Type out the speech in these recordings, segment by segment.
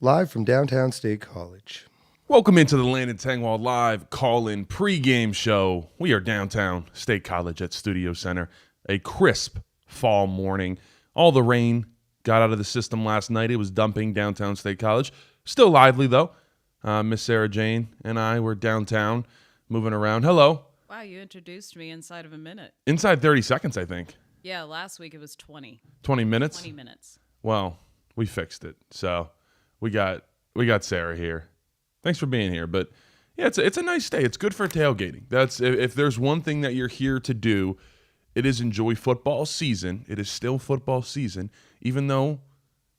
Live from downtown State College. Welcome into the Landon Tangwall Live call-in pregame show. We are downtown State College at Studio Center. A crisp fall morning. All the rain got out of the system last night. It was dumping downtown State College. Still lively, though. Miss Sarah Jane and I were downtown moving around. Hello. Wow, you introduced me inside of a minute. Inside 30 seconds, I think. Yeah, last week it was 20. 20 minutes? 20 minutes. Well, we fixed it. So we got Sarah here. Thanks for being here. But yeah, it's a nice day. It's good for tailgating. That's if there's one thing that you're here to do, it is enjoy football season. It is still football season, even though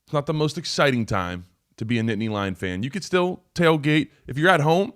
it's not the most exciting time to be a Nittany Lion fan. You could still tailgate if you're at home.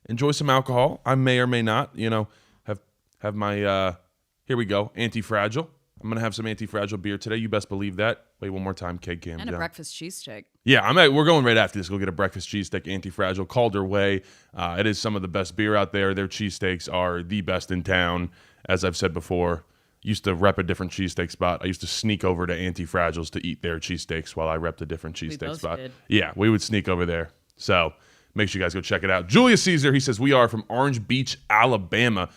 Enjoy some alcohol. I may or may not, have my here we go, Anti-Fragile. I'm gonna have some Anti-Fragile beer today. You best believe that. Wait, one more time, Keg Cam. And a breakfast cheesesteak. Yeah, we're going right after this. Go get a breakfast cheesesteak, Anti-Fragile, Calder Way. It is some of the best beer out there. Their cheesesteaks are the best in town. As I've said before, used to rep a different cheesesteak spot. I used to sneak over to Anti-Fragiles to eat their cheesesteaks while I repped a different cheesesteak spot. Did. Yeah, we would sneak over there. So make sure you guys go check it out. Julius Caesar, he says, we are from Orange Beach, Alabama.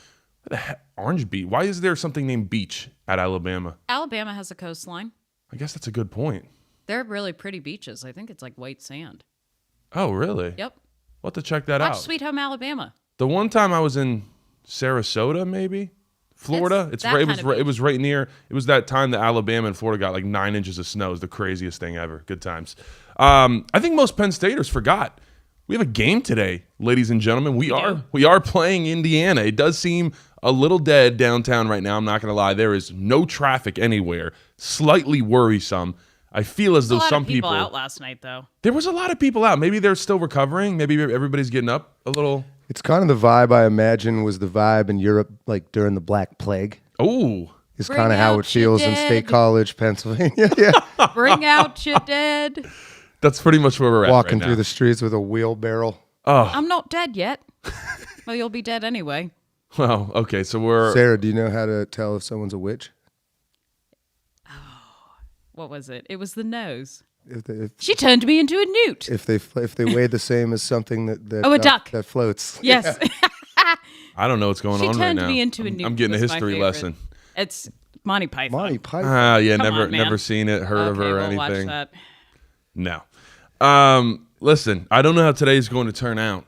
What the heck? Orange Beach? Why is there something named Beach at Alabama? Alabama has a coastline. I guess that's a good point. They're really pretty beaches. I think it's like white sand. Oh, really? Yep. We'll have to check that Watch out. Sweet Home Alabama. The one time I was in Sarasota, maybe Florida. It was right near. It was that time that Alabama and Florida got like 9 inches of snow. It was the craziest thing ever. Good times. I think most Penn Staters forgot. We have a game today, ladies and gentlemen. We are playing Indiana. It does seem a little dead downtown right now. I'm not going to lie. There is no traffic anywhere. Slightly worrisome. I feel as though some people out last night, though. There was a lot of people out. Maybe they're still recovering. Maybe everybody's getting up a little. It's kind of the vibe I imagine was the vibe in Europe, like during the Black Plague. Oh, Is kind of how it feels in State College, Pennsylvania. Yeah, Bring out your dead. that's pretty much where we're at. walking right through now. the streets with a wheelbarrow. I'm not dead yet. Well, you'll be dead anyway. Well, okay, so we're. Sarah, do you know how to tell if someone's a witch? What was it? It was the nose. If She turned me into a newt. if they weigh the same as something that Oh, a duck. that floats. Yes. I don't know what's going She on right turned now. me into a newt. I'm getting a was my history favorite. lesson. It's Monty Python. Monty Python. Yeah, Come never on, man. never seen it, heard of Okay, her or we'll anything. watch that. No. Listen, I don't know how today's going to turn out,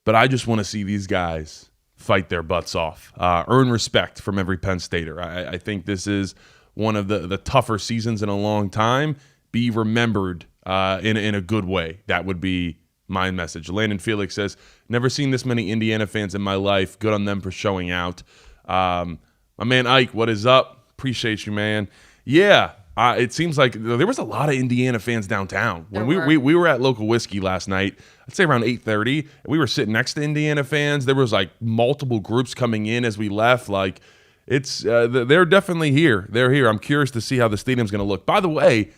but I just want to see these guys fight their butts off, earn respect from every Penn Stater. I think this is one of the tougher seasons in a long time. Be remembered in a good way. That would be my message. Landon Felix says, never seen this many Indiana fans in my life. Good on them for showing out. My man Ike, what is up? Appreciate you, man. Yeah. It seems like there was a lot of Indiana fans downtown. When we were at Local Whiskey last night, I'd say around 8:30, and we were sitting next to Indiana fans. There was like multiple groups coming in as we left. Like it's they're definitely here. They're here. I'm curious to see how the stadium's going to look. By the way,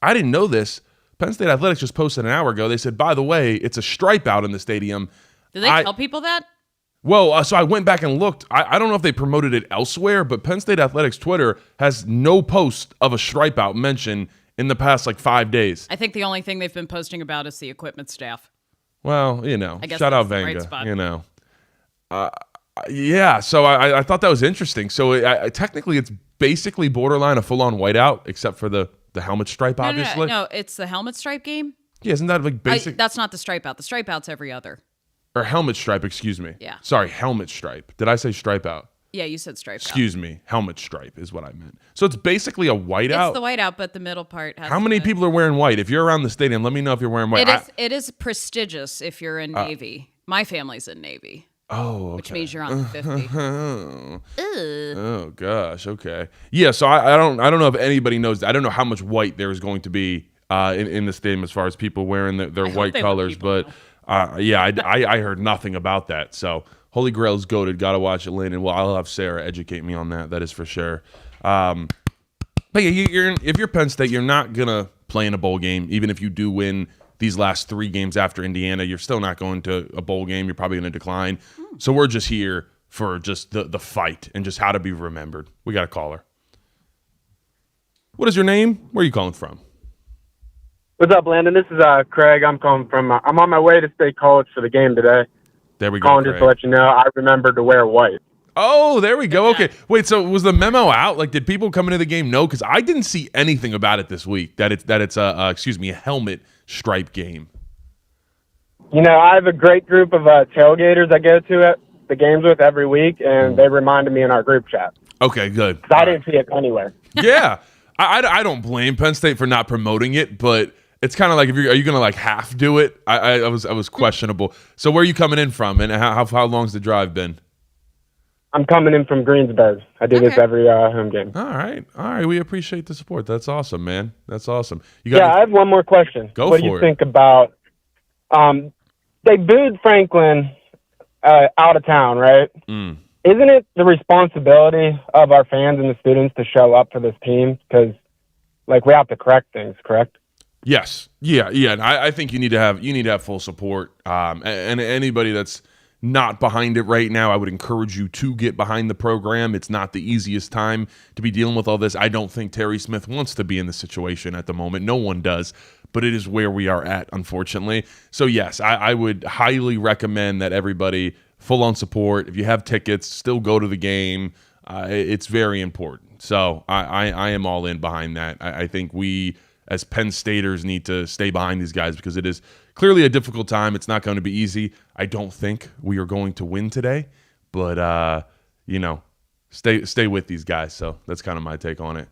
I didn't know this. Penn State Athletics just posted an hour ago. They said, by the way, it's a stripe out in the stadium. Did they tell people that? Well, so I went back and looked. I don't know if they promoted it elsewhere, but Penn State Athletics Twitter has no post of a stripe out mention in the past like 5 days. I think the only thing they've been posting about is the equipment staff. Well, I guess shout out that's the bright Vanga, spot. Yeah, so I thought that was interesting. So technically it's basically borderline a full-on whiteout, except for the helmet stripe, obviously. No, it's the helmet stripe game. Yeah, isn't that like basic? That's not the stripe out. The stripe out's every other. Or helmet stripe, excuse me. Yeah. Sorry, helmet stripe. Did I say stripe out? Yeah, you said stripe out. Excuse me, helmet stripe is what I meant. So it's basically a whiteout. It's the white out, but the middle part has How many people are wearing white? If you're around the stadium, let me know if you're wearing white. It is prestigious if you're in Navy. My family's in Navy. Oh, okay. Which means you're on 50. Oh gosh, okay. Yeah, so I don't know if anybody knows. I don't know how much white there is going to be in the stadium as far as people wearing their white colors, but yeah, I heard nothing about that. So Holy Grail's goated. Got to watch it, Landon. Well, I'll have Sarah educate me on that. That is for sure. But yeah, if you're Penn State, you're not gonna play in a bowl game, even if you do win these last 3 games after Indiana. You're still not going to a bowl game. You're probably going to decline. So we're just here for just the fight and just how to be remembered. We got a caller. What is your name? Where are you calling from? What's up, Landon? This is Craig. I'm calling from. I'm on my way to State College for the game today. There we go, Calling Craig. just to let you know, I remembered to wear white. Oh, there we go. Okay. Wait, so was the memo out? Like, did people come into the game know? Because I didn't see anything about it this week, that it's a helmet stripe game. You know, I have a great group of tailgaters I go to at the games with every week, and they reminded me in our group chat. Okay, good. I didn't see it anywhere. Yeah. I don't blame Penn State for not promoting it, but it's kind of like, are you going to like half do it? I was questionable. So where are you coming in from, and how long's the drive been? I'm coming in from Greensburg. I do this every home game. All right. We appreciate the support. That's awesome, man. That's awesome. I have one more question. What do you think about? They booed Franklin out of town, right? Isn't it the responsibility of our fans and the students to show up for this team? Because, like, we have to correct things, correct? Yes. Yeah. And I think you need to have full support. And anybody that's not behind it right now, I would encourage you to get behind the program. It's not the easiest time to be dealing with all this. I don't think Terry Smith wants to be in this situation at the moment. No one does, but it is where we are at, unfortunately. So yes, I would highly recommend that everybody full on support. If you have tickets, still go to the game. It's very important. So I am all in behind that. I think we as Penn Staters need to stay behind these guys because it is clearly a difficult time. It's not going to be easy. I don't think we are going to win today, but stay with these guys. So that's kind of my take on it.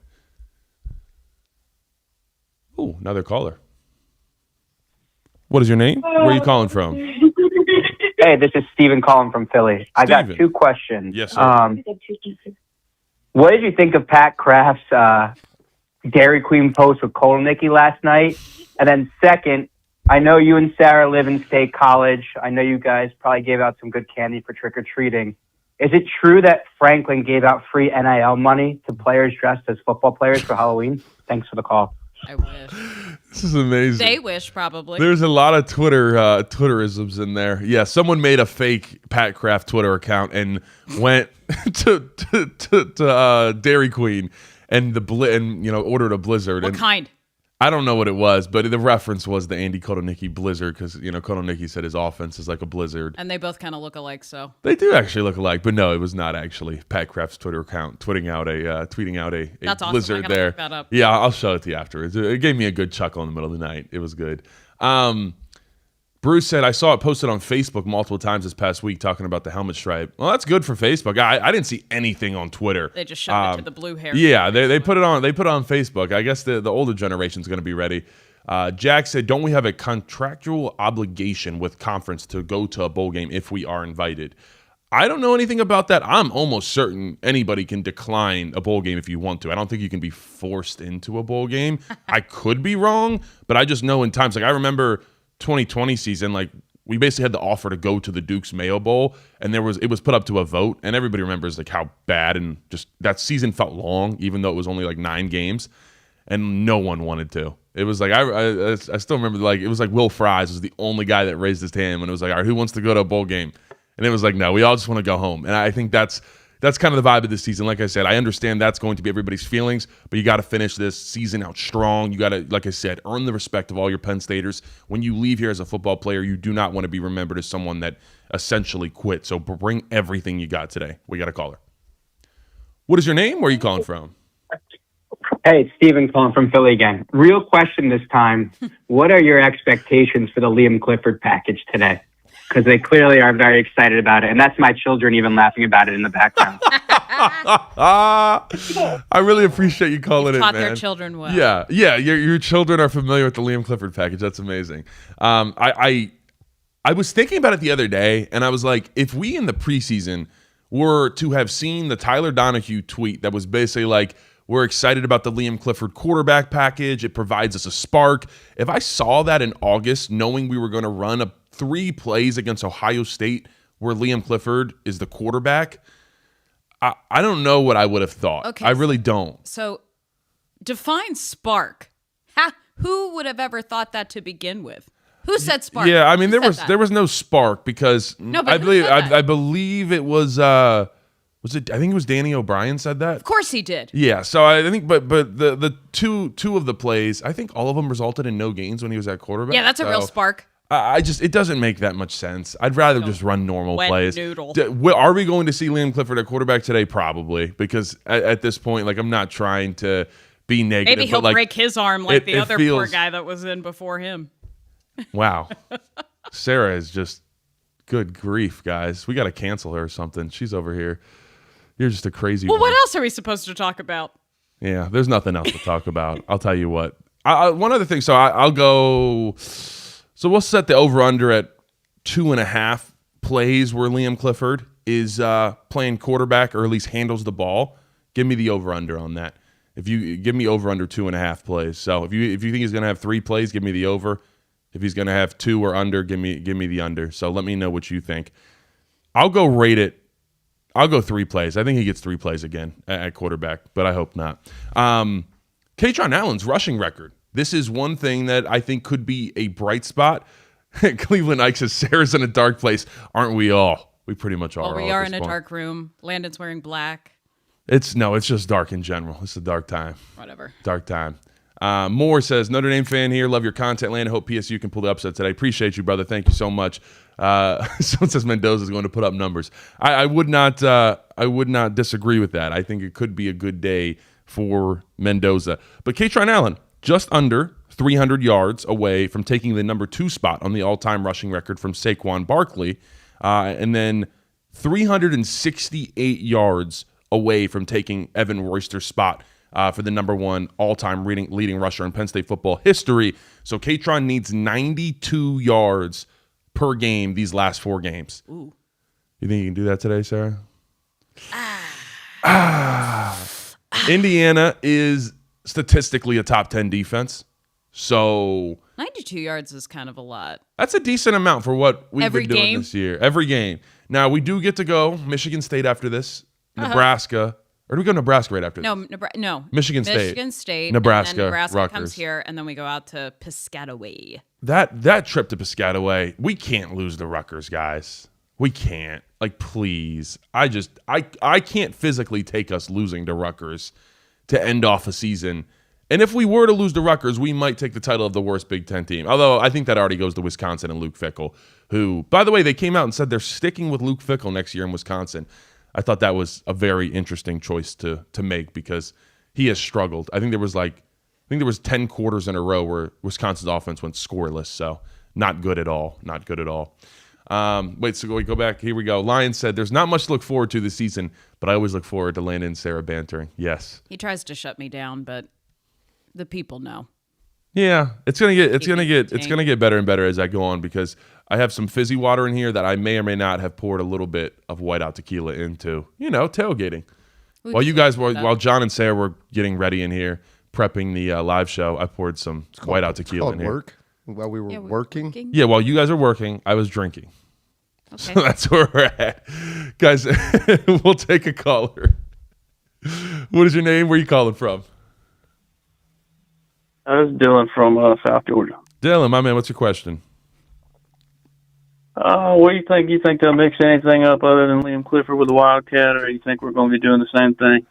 Oh, another caller. What is your name? Where are you calling from? Hey, this is Steven calling from Philly. I got two questions. Yes, sir. What did you think of Pat Kraft's Dairy Queen post with Kolnicki last night? And then second, I know you and Sarah live in State College. I know you guys probably gave out some good candy for trick-or-treating. Is it true that Franklin gave out free NIL money to players dressed as football players for Halloween? Thanks for the call. I wish. This is amazing. They wish, probably. There's a lot of Twitterisms in there. Yeah, someone made a fake Pat Kraft Twitter account and went to Dairy Queen and ordered a Blizzard. What kind? I don't know what it was, but the reference was the Andy Kolnicki Blizzard because Kolnicki said his offense is like a blizzard, and they both kind of look alike. So they do actually look alike, but no, it was not actually Pat Kraft's Twitter account tweeting out a That's awesome. Blizzard I gotta there. look that up. Yeah, I'll show it to you afterwards. It gave me a good chuckle in the middle of the night. It was good. Bruce said, I saw it posted on Facebook multiple times this past week talking about the helmet stripe. Well, that's good for Facebook. I didn't see anything on Twitter. They just shoved it to the blue hair. Yeah, they put it on. They put it on Facebook. I guess the older generation is going to be ready. Jack said, don't we have a contractual obligation with conference to go to a bowl game if we are invited? I don't know anything about that. I'm almost certain anybody can decline a bowl game if you want to. I don't think you can be forced into a bowl game. I could be wrong, but I just know in times, like I remember 2020 season, like we basically had the offer to go to the Duke's Mayo Bowl, and it was put up to a vote, and everybody remembers like how bad and just that season felt long, even though it was only like 9 games, and no one wanted to. It was like I still remember, like it was like Will Fries was the only guy that raised his hand when it was like, all right, who wants to go to a bowl game? And it was like, no, we all just want to go home. And I think that's kind of the vibe of this season. Like I said, I understand that's going to be everybody's feelings, but you got to finish this season out strong. You got to, like I said, earn the respect of all your Penn Staters. When you leave here as a football player, you do not want to be remembered as someone that essentially quit. So bring everything you got today. We got a caller. What is your name? Where are you calling from? Hey, it's Steven calling from Philly again. Real question this time. What are your expectations for the Liam Clifford package today? Because they clearly are very excited about it. And that's my children even laughing about it in the background. I really appreciate you calling You've in, taught man. their children well. Yeah. Your children are familiar with the Liam Clifford package. That's amazing. I was thinking about it the other day, and I was like, if we in the preseason were to have seen the Tyler Donahue tweet that was basically like, we're excited about the Liam Clifford quarterback package. It provides us a spark. If I saw that in August, knowing we were going to run 3 plays against Ohio State where Liam Clifford is the quarterback, I don't know what I would have thought. Okay, I really don't. So define spark. Who would have ever thought that to begin with? Who said spark? Yeah, I mean Who there said that? was no spark because No, but I who believe said that? I believe it was I think it was Danny O'Brien said that. Of course he did. Yeah, so I think, but the two of the plays, I think all of them resulted in no gains when he was at quarterback. Yeah, that's a real spark. It doesn't make that much sense. I'd rather just run normal Wet plays. noodle. Are we going to see Liam Clifford at quarterback today? Probably, because at this point, like, I'm not trying to be negative. Maybe he'll break his arm like the other feels, poor guy that was in before him. Wow. Sarah is just, good grief, guys. We got to cancel her or something. She's over here. You're just a crazy one. What else are we supposed to talk about? Yeah, there's nothing else to talk about. I'll tell you what. One other thing. So I'll go. So we'll set the over-under at 2.5 plays where Liam Clifford is playing quarterback or at least handles the ball. Give me the over-under on that. If you give me over-under 2.5 plays. So if you think he's going to have 3 plays, give me the over. If he's going to have 2 or under, give me the under. So let me know what you think. I'll go rate it. I'll go 3 plays. I think he gets 3 plays again at quarterback, but I hope not. Kaytron Allen's rushing record. This is one thing that I think could be a bright spot. Cleveland Ike says, Sarah's in a dark place. Aren't we all? We pretty much are. Well, we are in a dark room. Landon's wearing black. It's just dark in general. It's a dark time. Whatever. Dark time. Moore says, Notre Dame fan here. Love your content, Landon. Hope PSU can pull the upset today. Appreciate you, brother. Thank you so much. Someone says Mendoza is going to put up numbers. I would not disagree with that. I think it could be a good day for Mendoza. But Kaytron Allen, just under 300 yards away from taking the number 2 spot on the all-time rushing record from Saquon Barkley, and then 368 yards away from taking Evan Royster's spot for the number 1 all-time leading rusher in Penn State football history. So Kaytron needs 92 yards per game these last 4 games. Ooh. You think you can do that today, Sarah? Indiana is statistically a top 10 defense. So 92 yards is kind of a lot. That's a decent amount for what we've been doing game? this year. Every game. Now, we do get to go Michigan State after this, Nebraska. Or do we go Nebraska right after this? No. Michigan State. Michigan State. Nebraska. And then Nebraska Rutgers. comes here, and then we go out to Piscataway. That trip to Piscataway, we can't lose to Rutgers, guys. We can't. Like, please. I can't physically take us losing to Rutgers to end off a season. And if we were to lose to Rutgers, we might take the title of the worst Big Ten team. Although I think that already goes to Wisconsin and Luke Fickell, who, by the way, they came out and said they're sticking with Luke Fickell next year in Wisconsin. I thought that was a very interesting choice to make because he has struggled. I think there was 10 quarters in a row where Wisconsin's offense went scoreless. So not good at all. Not good at all. So we go back. Here we go. Lions said, there's not much to look forward to this season, but I always look forward to Landon and Sarah bantering. Yes. He tries to shut me down, but the people know. Yeah, it's gonna get better and better as I go on because I have some fizzy water in here that I may or may not have poured a little bit of whiteout tequila into. Tailgating. While John and Sarah were getting ready in here, prepping the live show, I poured some whiteout tequila in here. Work while we were working. Yeah, while you guys are working, I was drinking. Okay. So that's where we're at, guys. We'll take a caller. What is your name? Where are you calling from? This is Dylan from South Georgia. Dylan, my man, what's your question? What do you think? You think they'll mix anything up other than Liam Clifford with the Wildcat, or you think we're going to be doing the same thing?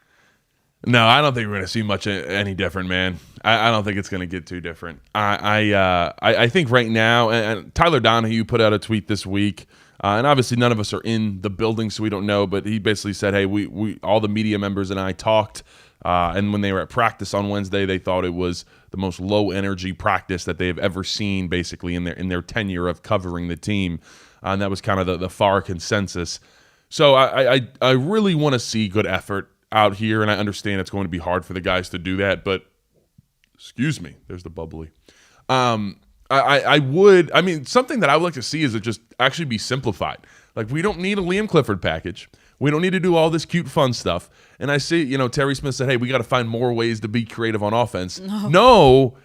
No, I don't think we're going to see much any different, man. I don't think it's going to get too different. I think right now, and Tyler Donahue put out a tweet this week, and obviously none of us are in the building, so we don't know, but he basically said, hey, we all the media members and I talked, and when they were at practice on Wednesday, they thought it was the most low-energy practice that they've ever seen, basically, in their tenure of covering the team. And that was kind of the far consensus. So I really want to see good effort out here, and I understand it's going to be hard for the guys to do that, but excuse me, there's the bubbly. Something that I would like to see is it just actually be simplified. Like, we don't need a Liam Clifford package. We don't need to do all this cute, fun stuff. And I see, Terry Smith said, hey, we got to find more ways to be creative on offense. No.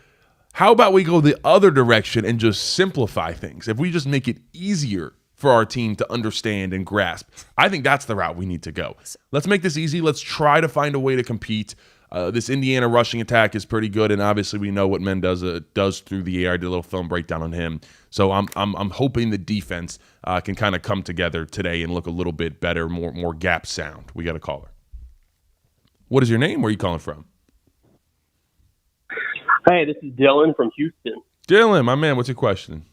How about we go the other direction and just simplify things? If we just make it easier for our team to understand and grasp, I think that's the route we need to go. Let's make this easy. Let's try to find a way to compete. This Indiana rushing attack is pretty good, and obviously we know what Mendoza does through the air. I did a little film breakdown on him. So I'm hoping the defense can kind of come together today and look a little bit better, more gap sound. We got a caller. What is your name? Where are you calling from? Hey, this is Dylan from Houston. Dylan, my man, what's your question?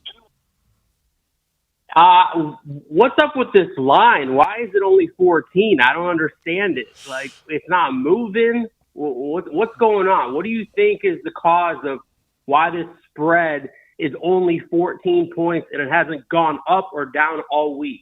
What's up with this line? Why is it only 14? I don't understand it. Like, it's not moving. What's going on? What do you think is the cause of why this spread is only 14 points and it hasn't gone up or down all week?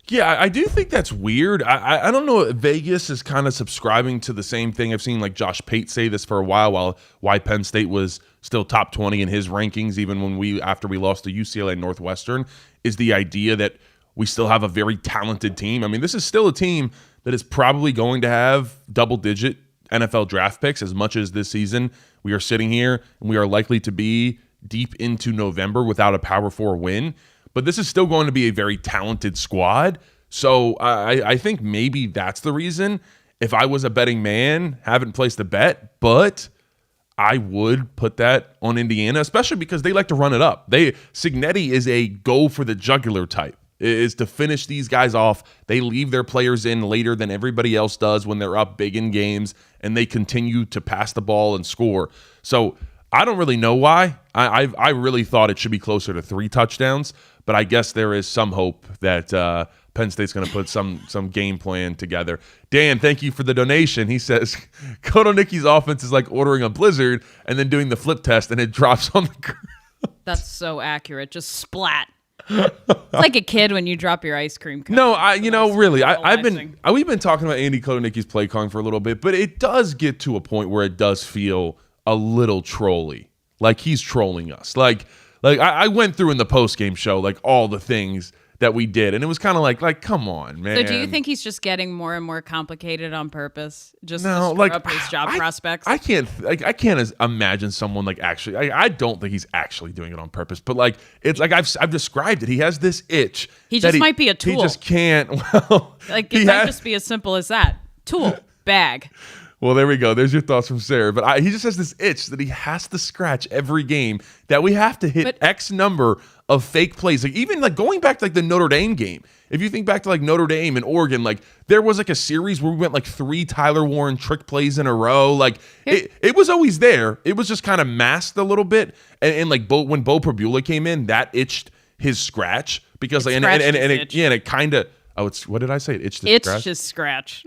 Yeah, I do think that's weird. I don't know. Vegas is kind of subscribing to the same thing. I've seen like Josh Pate say this for a while why Penn State was still top 20 in his rankings, even after we lost to UCLA and Northwestern, is the idea that we still have a very talented team. I mean, this is still a team that is probably going to have double-digit NFL draft picks as much as this season. We are sitting here and we are likely to be deep into November without a Power 4 win. But this is still going to be a very talented squad. So I think maybe that's the reason. If I was a betting man, haven't placed a bet, but I would put that on Indiana, especially because they like to run it up. Cignetti is a go for the jugular type, is to finish these guys off. They leave their players in later than everybody else does when they're up big in games, and they continue to pass the ball and score. So I don't really know why. I really thought it should be closer to 3 touchdowns, but I guess there is some hope that Penn State's going to put some game plan together. Dan, thank you for the donation. He says, Koto Nicky's offense is like ordering a blizzard and then doing the flip test, and it drops on the ground. That's so accurate. Just splat. It's like a kid when you drop your ice cream cone. No, really, we've been talking about Andy Koto Nicky's play calling for a little bit, but it does get to a point where it does feel a little trolly, like he's trolling us. Like I went through in the post-game show, like all the things that we did, and it was kind of like, come on, man. So do you think he's just getting more and more complicated on purpose, just to No, screw up his job prospects? I can't imagine someone like actually. I don't think he's actually doing it on purpose, but like it's like I've described it. He has this itch. He just might be a tool. He just can't. Well, like it might just be as simple as that. Tool bag. Well, there we go. There's your thoughts from Sarah. But he just has this itch that he has to scratch every game, that we have to hit X number of fake plays. Like even like going back to like the Notre Dame game. If you think back to like Notre Dame and Oregon, like there was like a series where we went like 3 Tyler Warren trick plays in a row. Like it was always there. It was just kind of masked a little bit. And like when Bo Prabula came in, that itched his scratch because like and it kind of what did I say? It itched his scratch. It's just scratch.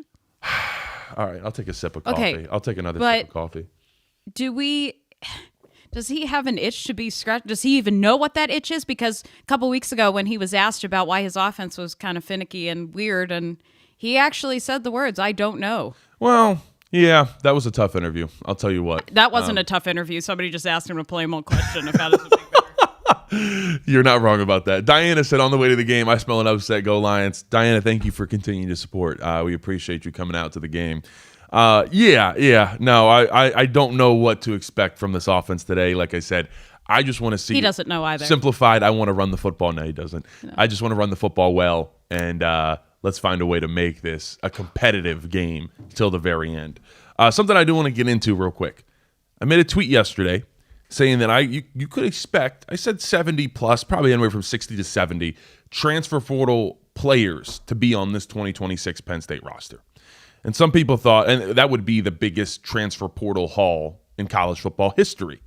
All right, I'll take a sip of coffee. Okay, I'll take another sip of coffee. Does he have an itch to be scratched? Does he even know what that itch is? Because a couple weeks ago when he was asked about why his offense was kind of finicky and weird, and he actually said the words, "I don't know." Well, yeah, that was a tough interview. I'll tell you what. That wasn't a tough interview. Somebody just asked him a plain old question of how does it make better. You're not wrong about that. Diana said, on the way to the game, I smell an upset. Go Lions. Diana, thank you for continuing to support. We appreciate you coming out to the game. Yeah. No, I don't know what to expect from this offense today. Like I said, I just want to see. He doesn't know either. Simplified, I want to run the football. No, he doesn't. No. I just want to run the football well, and let's find a way to make this a competitive game till the very end. Something I do want to get into real quick. I made a tweet yesterday saying that you could expect, I said 70 plus, probably anywhere from 60 to 70 transfer portal players to be on this 2026 Penn State roster. And some people thought, and that would be the biggest transfer portal haul in college football history.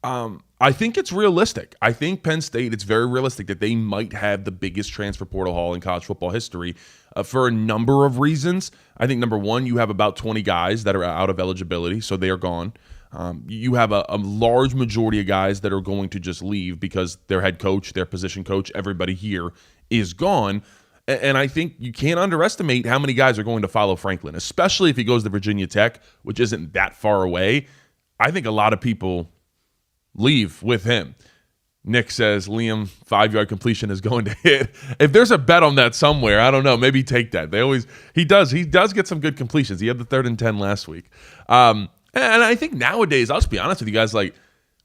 I think it's realistic. I think Penn State, it's very realistic that they might have the biggest transfer portal haul in college football history for a number of reasons. I think number one, you have about 20 guys that are out of eligibility, so they are gone. You have a large majority of guys that are going to just leave because their head coach, their position coach, everybody here is gone. And I think you can't underestimate how many guys are going to follow Franklin, especially if he goes to Virginia Tech, which isn't that far away. I think a lot of people leave with him. Nick says Liam 5-yard completion is going to hit. If there's a bet on that somewhere, I don't know. Maybe take that. He does get some good completions. He had the 3rd and 10 last week. And I think nowadays, I'll just be honest with you guys, like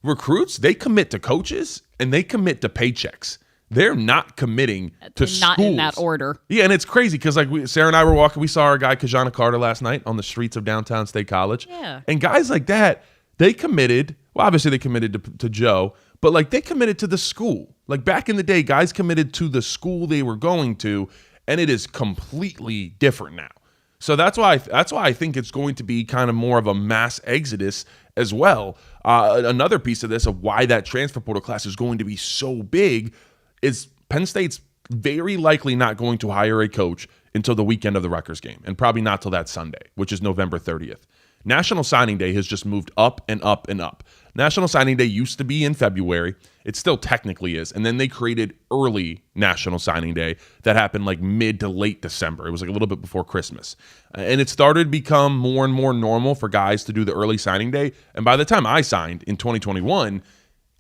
recruits, they commit to coaches and they commit to paychecks. They're not committing to schools. Not in that order. Yeah, and it's crazy because like Sarah and I were walking. We saw our guy Kajana Carter last night on the streets of downtown State College. Yeah. And guys like that, they committed. Well, obviously they committed to Joe, but like they committed to the school. Like back in the day, guys committed to the school they were going to, and it is completely different now. So that's why I think it's going to be kind of more of a mass exodus as well. Another piece of this of why that transfer portal class is going to be so big is Penn State's very likely not going to hire a coach until the weekend of the Rutgers game, and probably not till that Sunday, which is November 30th. National Signing Day has just moved up and up and up. National Signing Day used to be in February. It still technically is. And then they created early National Signing Day that happened like mid to late December. It was like a little bit before Christmas. And it started to become more and more normal for guys to do the early signing day. And by the time I signed in 2021,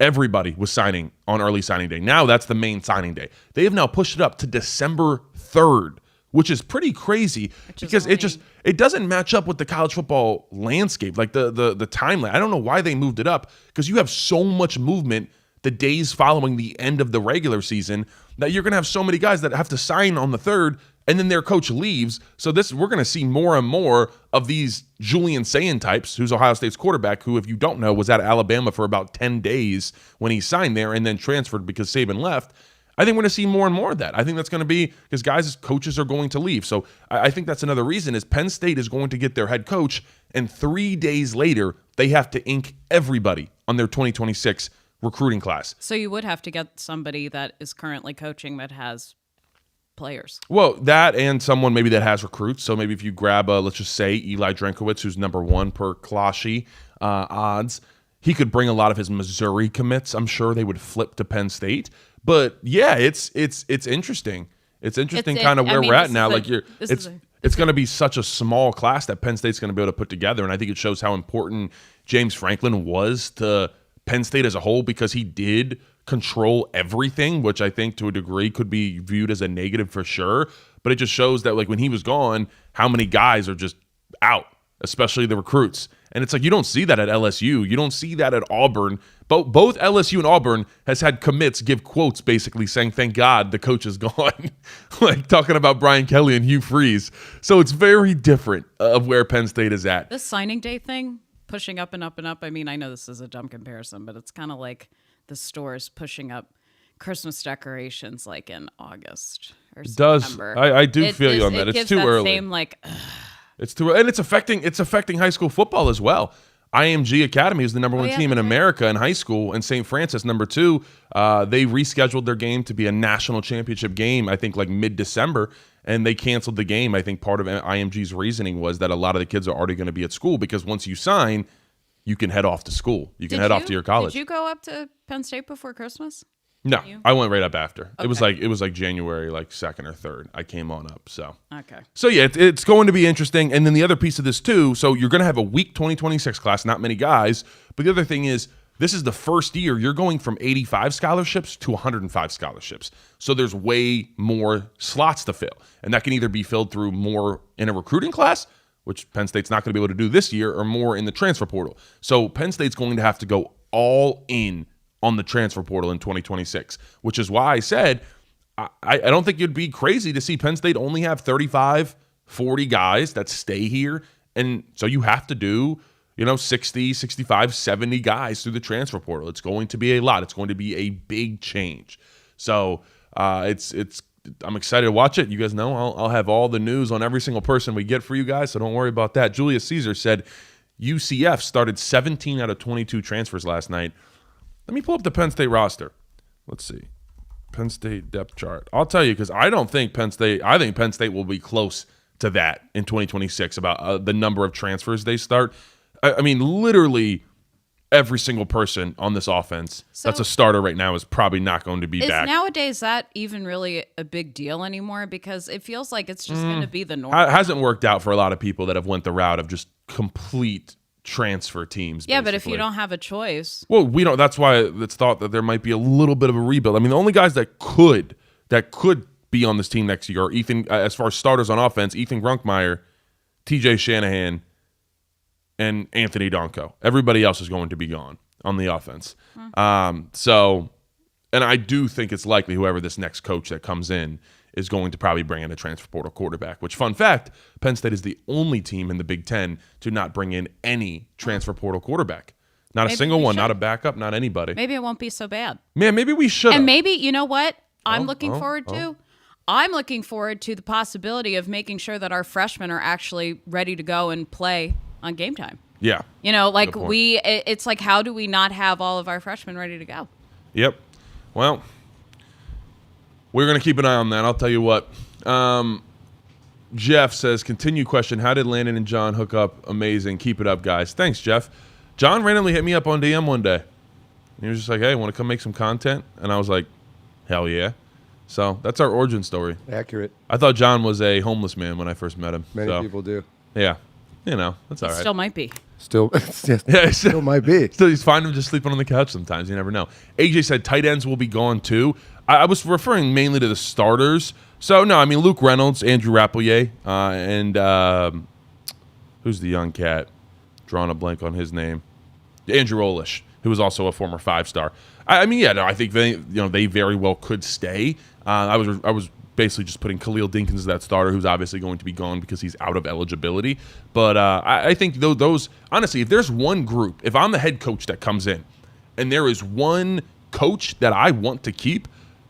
everybody was signing on early signing day. Now that's the main signing day. They have now pushed it up to December 3rd, which is pretty crazy because it doesn't match up with the college football landscape, like the timeline. I don't know why they moved it up, because you have so much movement the days following the end of the regular season that you're going to have so many guys that have to sign on the 3rd, and then their coach leaves. So we're going to see more and more of these Julian Sayin types, who's Ohio State's quarterback, who, if you don't know, was at Alabama for about 10 days when he signed there and then transferred because Saban left. I think we're going to see more and more of that. I think that's going to be because coaches are going to leave. So I think that's another reason is Penn State is going to get their head coach, and 3 days later, they have to ink everybody on their 2026 recruiting class. So you would have to get somebody that is currently coaching that has players. Well, that and someone maybe that has recruits. So maybe if you grab, let's just say, Eli Drinkowitz, who's number 1 per Closhi odds, he could bring a lot of his Missouri commits. I'm sure they would flip to Penn State. But yeah, it's interesting. It's interesting kind of where we're at now. It's going to be such a small class that Penn State's going to be able to put together, and I think it shows how important James Franklin was to Penn State as a whole, because he did control everything, which I think to a degree could be viewed as a negative for sure. But it just shows that like when he was gone, how many guys are just out, especially the recruits. And it's like you don't see that at LSU. You don't see that at Auburn. Both LSU and Auburn has had commits give quotes basically saying, thank God the coach is gone. Like talking about Brian Kelly and Hugh Freeze. So it's very different of where Penn State is at. This signing day thing, pushing up and up and up. I mean, I know this is a dumb comparison, but it's kind of like the stores pushing up Christmas decorations like in August or September. I do feel you on that. It's too early. Same, like, it's too early. And it's affecting high school football as well. IMG Academy is the number 1 team in America in high school, and St. Francis number 2. They rescheduled their game to be a national championship game, I think like mid-December, and they canceled the game. I think part of IMG's reasoning was that a lot of the kids are already going to be at school, because once you sign, you can head off to school. You can head off to your college. Did you go up to Penn State before Christmas? No, I went right up after. Okay. It was like January, like 2nd or 3rd. I came on up. So okay. So yeah, it's going to be interesting. And then the other piece of this too. So you're going to have a weak 2026 class, not many guys. But the other thing is, this is the first year you're going from 85 scholarships to 105 scholarships. So there's way more slots to fill, and that can either be filled through more in a recruiting class, which Penn State's not going to be able to do this year, or more in the transfer portal. So Penn State's going to have to go all in on the transfer portal in 2026, which is why I said I don't think it'd be crazy to see Penn State only have 35, 40 guys that stay here. And so you have to do, 60, 65, 70 guys through the transfer portal. It's going to be a lot. It's going to be a big change. So I'm excited to watch it. You guys know I'll have all the news on every single person we get for you guys, so don't worry about that. Julius Caesar said UCF started 17 out of 22 transfers last night. Let me pull up the Penn State roster. Let's see. Penn State depth chart. I'll tell you, because I think Penn State will be close to that in 2026 about the number of transfers they start. I mean, literally every single person on this offense that's a starter right now is probably not going to be back. Nowadays, that even really a big deal anymore? Because it feels like it's just going to be the norm. It hasn't worked out for a lot of people that have went the route of just complete transfer teams. Yeah, basically. But if you don't have a choice. Well, we don't. That's why it's thought that there might be a little bit of a rebuild. I mean, the only guys that could be on this team next year are Ethan, as far as starters on offense, Ethan Grunkmeyer, TJ Shanahan, and Anthony Donko. Everybody else is going to be gone on the offense. And I do think it's likely whoever this next coach that comes in is going to probably bring in a transfer portal quarterback, which, fun fact, Penn State is the only team in the Big Ten to not bring in any transfer portal quarterback. Not a single one, not a backup, not anybody. Maybe it won't be so bad. Man, maybe we should. And maybe, you know what I'm looking forward to? I'm looking forward to the possibility of making sure that our freshmen are actually ready to go and play on game time. Yeah. You know, like it's like, how do we not have all of our freshmen ready to go? Yep. Well, we're going to keep an eye on that. I'll tell you what. Jeff says, continue question. How did Landon and John hook up? Amazing. Keep it up, guys. Thanks, Jeff. John randomly hit me up on DM one day. He was just like, hey, want to come make some content? And I was like, hell yeah. So that's our origin story. Accurate. I thought John was a homeless man when I first met him. Many people do. Yeah. You know, that's all right. Still might be. Still might be. Still, he's fine him just sleeping on the couch sometimes. You never know. AJ said tight ends will be gone too. I was referring mainly to the starters. So, no, I mean, Luke Reynolds, Andrew Rappelier, and who's the young cat? Drawing a blank on his name. Andrew Olish, who was also a former 5-star. I mean, yeah, no, I think they very well could stay. I was basically just putting Khalil Dinkins as that starter, who's obviously going to be gone because he's out of eligibility. But I think those honestly, if there's one group, if I'm the head coach that comes in, and there is one coach that I want to keep,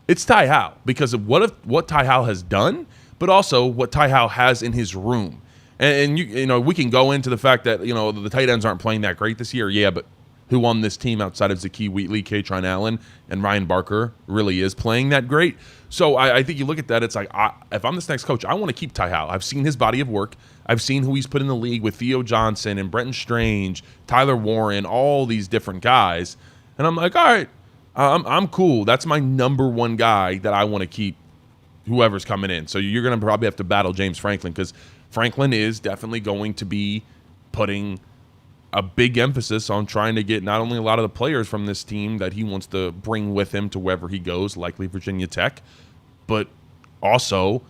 it's Ty Howell, because of what Ty Howell has done, but also what Ty Howell has in his room. And you know, we can go into the fact that, you know, the tight ends aren't playing that great this year. Yeah, but who on this team outside of Zakee Wheatley, Katron Allen, and Ryan Barker really is playing that great? So I think you look at that, it's like, if I'm this next coach, I want to keep Ty Howell. I've seen his body of work. I've seen who he's put in the league with Theo Johnson and Brenton Strange, Tyler Warren, all these different guys. And I'm like, all right, I'm cool. That's my number one guy that I want to keep, whoever's coming in. So you're going to probably have to battle James Franklin, because Franklin is definitely going to be putting a big emphasis on trying to get not only a lot of the players from this team that he wants to bring with him to wherever he goes, likely Virginia Tech, but also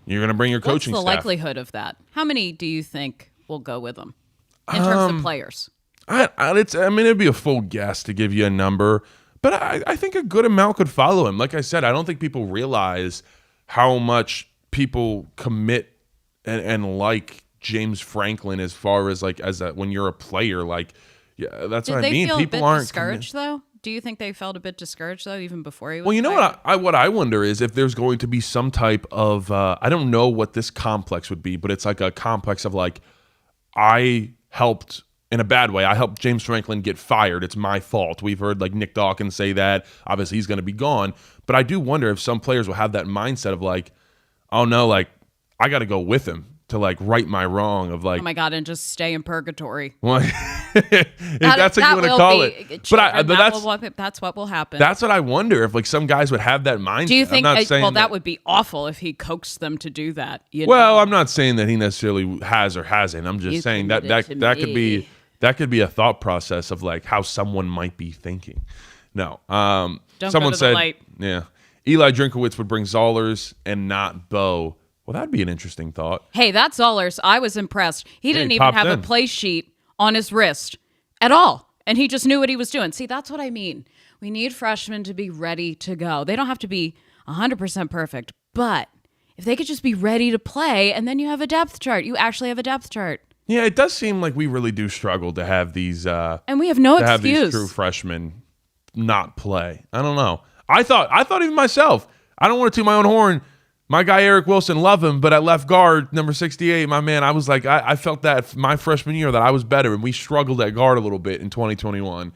you're going to bring your coaching staff. What's the likelihood of that? How many do you think will go with him in terms of players? It'd be a full guess to give you a number, but I think a good amount could follow him. Like I said, I don't think people realize how much people commit and like James Franklin as far as when you're a player. Like, yeah, that's what I mean. Did they feel people a bit aren't discouraged though? Do you think they felt a bit discouraged though, even before he was? Well, you know what I wonder is if there's going to be some type of I don't know what this complex would be, but it's like a complex of like, I helped in a bad way. I helped James Franklin get fired. It's my fault. We've heard like Nick Dawkins say that. Obviously, he's going to be gone. But I do wonder if some players will have that mindset of like, oh no, like I got to go with him to like right my wrong of like, oh my God, and just stay in purgatory. Well, if that's what you want to call it. But that's what will happen. That's what I wonder, if like some guys would have that mindset. Do you think? I'm not saying that would be awful if he coaxed them to do that. I'm not saying that he necessarily has or hasn't. I'm just saying that could be a thought process of like how someone might be thinking. No, Don't someone go to said, the light. Yeah, Eli Drinkowitz would bring Zollers and not Bo. Well, that'd be an interesting thought. Hey, that's Zollers. I was impressed. He didn't even have a play sheet on his wrist at all. And he just knew what he was doing. See, that's what I mean. We need freshmen to be ready to go. They don't have to be 100% perfect. But if they could just be ready to play, and then you have a depth chart. You actually have a depth chart. Yeah, it does seem like we really do struggle to have these and we have no excuse. Have these true freshmen not play. I don't know. I thought even myself, I don't want to toot my own horn. My guy Eric Wilson, love him, but at left guard, number 68, my man, I was like, I felt that my freshman year that I was better, and we struggled at guard a little bit in 2021,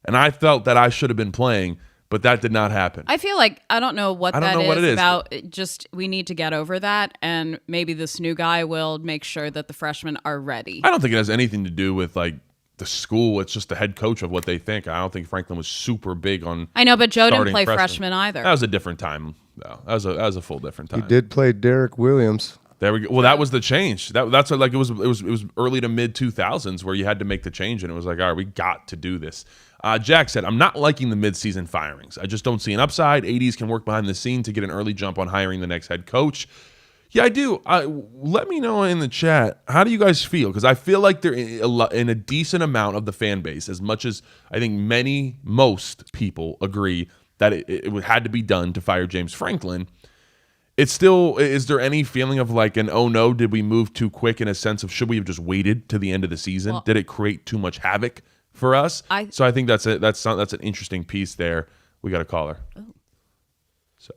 and I felt that I should have been playing, but that did not happen. I feel like I don't know what it is about. Just we need to get over that, and maybe this new guy will make sure that the freshmen are ready. I don't think it has anything to do with like the school. It's just the head coach of what they think. I don't think Franklin was super big on. I know, but Joe didn't play freshman either. That was a different time. No, that was a full different time. He did play Derek Williams. There we go. Well, that was the change. That's what, like it was early to mid 2000s where you had to make the change, and it was like, all right, we got to do this. Jack said, I'm not liking the midseason firings. I just don't see an upside. ADs can work behind the scene to get an early jump on hiring the next head coach. Yeah, I do. Let me know in the chat, how do you guys feel? Because I feel like they're in a decent amount of the fan base, as much as I think most people agree that it had to be done to fire James Franklin. It's still, is there any feeling of like an, oh no, did we move too quick, in a sense of should we have just waited to the end of the season? Did it create too much havoc for us. So I think that's an interesting piece there. We got a caller. Oh. So,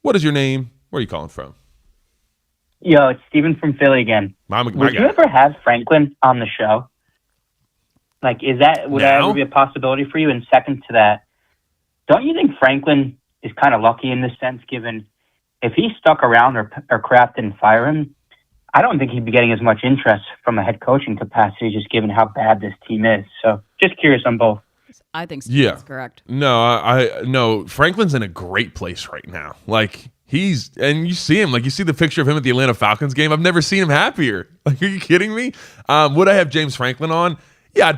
what is your name? Where are you calling from? Yo, it's Steven from Philly again. Would you ever have Franklin on the show? Like, would that ever be a possibility for you? And second to that, don't you think Franklin is kind of lucky in this sense, given if he stuck around or Kraft didn't fire him, I don't think he'd be getting as much interest from a head coaching capacity, just given how bad this team is. So just curious on both. I think Steven's correct. No, Franklin's in a great place right now. Like, and you see him, like you see the picture of him at the Atlanta Falcons game. I've never seen him happier. Like, are you kidding me? Would I have James Franklin on? Yeah,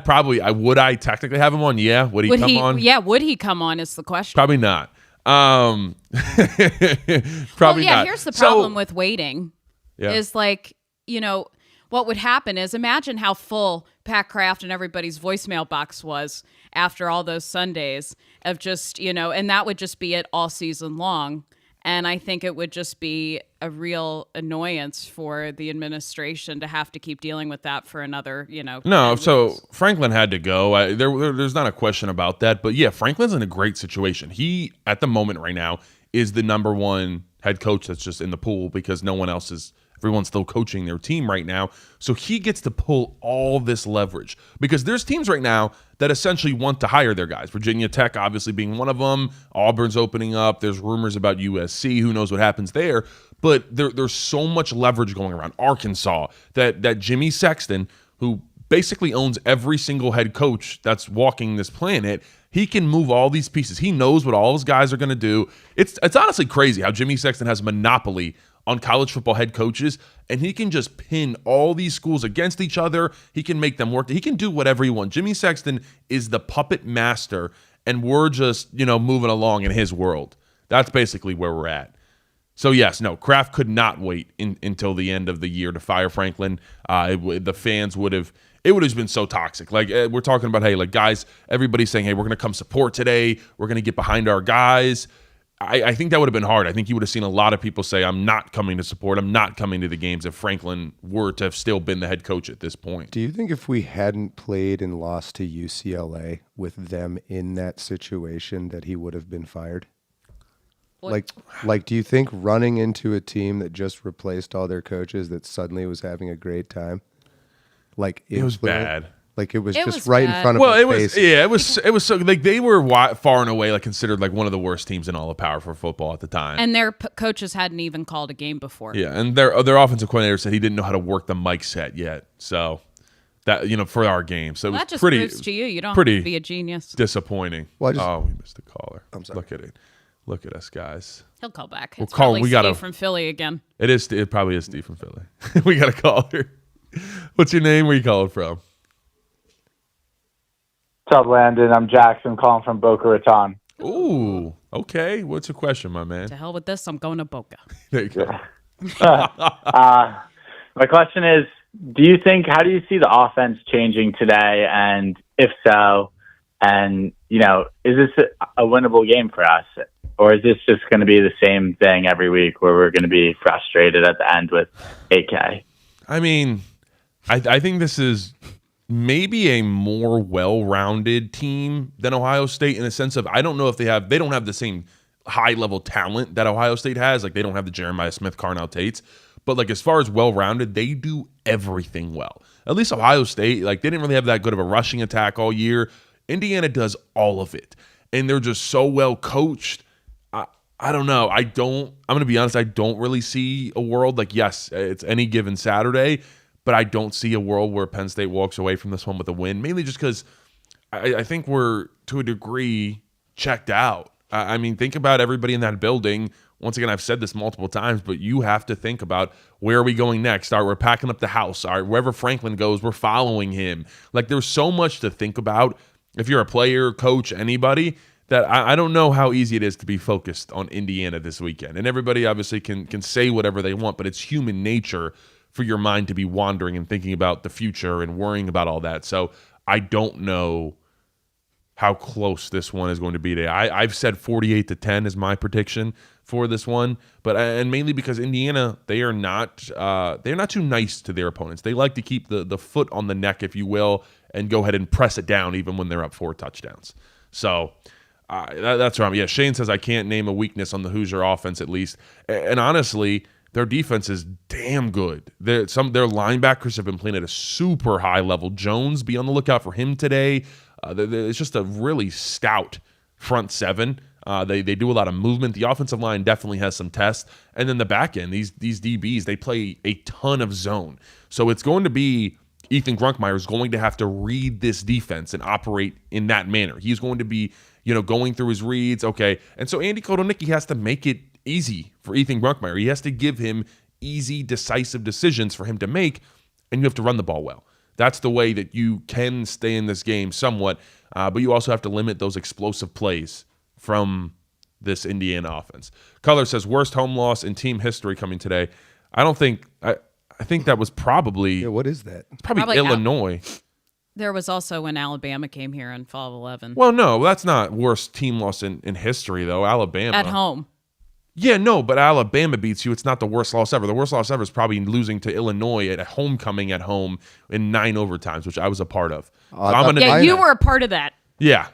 would I technically have him on? Yeah. Would he come on? Yeah, would he come on is the question. Probably not. Probably not. Here's the problem with waiting is like, what would happen is imagine how full Pat Kraft and everybody's voicemail box was after all those Sundays of just, and that would just be it all season long. And I think it would just be a real annoyance for the administration to have to keep dealing with that for another, No, so Franklin had to go. There's not a question about that. But yeah, Franklin's in a great situation. He, at the moment right now, is the number one head coach that's just in the pool because no one else is. Everyone's still coaching their team right now. So he gets to pull all this leverage because there's teams right now that essentially want to hire their guys. Virginia Tech obviously being one of them. Auburn's opening up. There's rumors about USC. Who knows what happens there? But there's so much leverage going around. Arkansas, that Jimmy Sexton, who basically owns every single head coach that's walking this planet, he can move all these pieces. He knows what all his guys are going to do. It's honestly crazy how Jimmy Sexton has monopoly on college football head coaches, and he can just pin all these schools against each other. He can make them work. He can do whatever he wants. Jimmy Sexton is the puppet master, and we're just, moving along in his world. That's basically where we're at. So yes, no, Kraft could not wait until the end of the year to fire Franklin. The fans would have. It would have been so toxic. Like, we're talking about, hey, like, guys, everybody's saying, hey, we're going to come support today. We're going to get behind our guys. I think that would have been hard. I think you would have seen a lot of people say, I'm not coming to support. I'm not coming to the games if Franklin were to have still been the head coach at this point. Do you think if we hadn't played and lost to UCLA with them in that situation that he would have been fired? What? Like, do you think running into a team that just replaced all their coaches that suddenly was having a great time? Like, it was bad. Like, it was just right in front of his face. It was so, like, they were far and away, like, considered like one of the worst teams in all of Power 4 football at the time. And their coaches hadn't even called a game before. Yeah, and their offensive coordinator said he didn't know how to work the mic set yet. So that, for our game. So that it was just pretty, proves to you don't have to be a genius. Disappointing. Well, we missed a caller. I'm sorry. Look at it. Look at us, guys. He'll call back. We'll it's probably we Steve from Philly again. It probably is Steve from Philly. We got a caller. What's your name? Where you calling from? What's up, Landon? I'm Jackson calling from Boca Raton. Ooh, okay. What's your question, my man? To hell with this. I'm going to Boca. There you go. My question is, how do you see the offense changing today? And if so, is this a winnable game for us? Or is this just going to be the same thing every week where we're going to be frustrated at the end with AK? I mean, I think this is maybe a more well-rounded team than Ohio State in the sense of I don't know if they don't have the same high-level talent that Ohio State has. Like, they don't have the Jeremiah Smith, Carnell Tates. But, like, as far as well-rounded, they do everything well. At least Ohio State, like, they didn't really have that good of a rushing attack all year. Indiana does all of it. And they're just so well coached. I don't know. I'm going to be honest, I don't really see a world like, yes, it's any given Saturday, but I don't see a world where Penn State walks away from this one with a win, mainly just because I think we're, to a degree, checked out. I mean, think about everybody in that building. Once again, I've said this multiple times, but you have to think about where are we going next? All right, we're packing up the house. All right, wherever Franklin goes, we're following him. Like, there's so much to think about if you're a player, coach, anybody, that I don't know how easy it is to be focused on Indiana this weekend. And everybody obviously can say whatever they want, but it's human nature for your mind to be wandering and thinking about the future and worrying about all that. So I don't know how close this one is going to be today. I've said 48-10 is my prediction for this one, and mainly because Indiana, they're not too nice to their opponents. They like to keep the foot on the neck, if you will, and go ahead and press it down even when they're up 4 touchdowns. So that's where I'm. Yeah, Shane says I can't name a weakness on the Hoosier offense at least. And honestly, their defense is damn good. Their linebackers have been playing at a super high level. Jones, be on the lookout for him today. It's just a really stout front seven. They do a lot of movement. The offensive line definitely has some tests. And then the back end, these DBs, they play a ton of zone. So it's going to be Ethan Grunkmeyer is going to have to read this defense and operate in that manner. He's going to be, going through his reads. Okay. And so Andy Kotelnicki has to make it easy for Ethan Grunkmeyer. He has to give him easy, decisive decisions for him to make, and you have to run the ball well. That's the way that you can stay in this game somewhat, but you also have to limit those explosive plays from this Indiana offense. Color says, worst home loss in team history coming today. I think that was probably... Yeah, what is that? Probably Illinois. There was also when Alabama came here in fall of 11. Well, no, that's not worst team loss in history, though. Alabama. At home. Yeah, no, but Alabama beats you. It's not the worst loss ever. The worst loss ever is probably losing to Illinois at a homecoming at home in 9 overtimes, which I was a part of. You were a part of that. Yeah.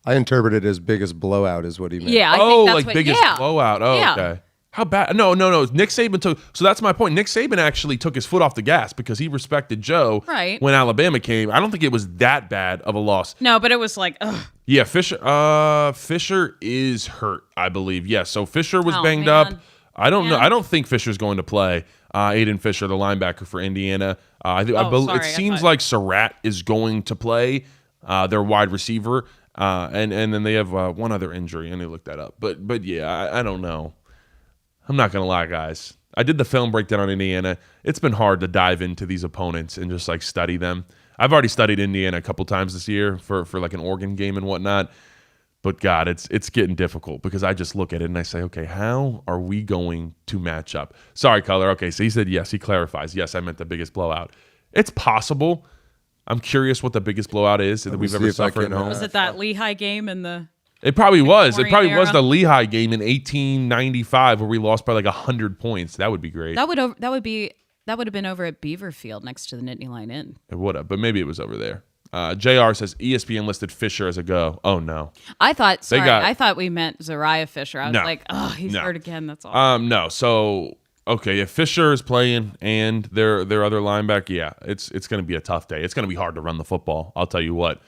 I interpreted it as biggest blowout is what he meant. Yeah, I think that's what, biggest blowout. Oh, yeah. Okay. How bad? No. Nick Saban took. So that's my point. Nick Saban actually took his foot off the gas because he respected Joe when Alabama came. I don't think it was that bad of a loss. No, but it was like, ugh. Yeah, Fisher is hurt, I believe. Yeah, so Fisher was banged up. I don't know. I don't think Fisher's going to play. Aiden Fisher, the linebacker for Indiana. It seems like Surratt is going to play, their wide receiver. And then they have one other injury. I need to look that up. But yeah, I don't know. I'm not going to lie, guys. I did the film breakdown on Indiana. It's been hard to dive into these opponents and just study them. I've already studied Indiana a couple times this year for like an Oregon game and whatnot. But God, it's getting difficult because I just look at it and I say, okay, how are we going to match up? Sorry, Color. Okay, so he said yes. He clarifies. Yes, I meant the biggest blowout. It's possible. I'm curious what the biggest blowout is that we've ever suffered at home. Was it that Lehigh game in the... It probably was. It probably era? was the Lehigh game in 1895 where we lost by like 100 points. That would be great. That would have been over at Beaverfield next to the Nittany Lion Inn. It would have, but maybe it was over there. JR says ESPN listed Fisher as a go. Oh no. I thought we meant Zariah Fisher. I was like, oh, he's hurt again. That's all. No. So okay, if Fisher is playing and their other linebacker, yeah, it's going to be a tough day. It's going to be hard to run the football. I'll tell you what.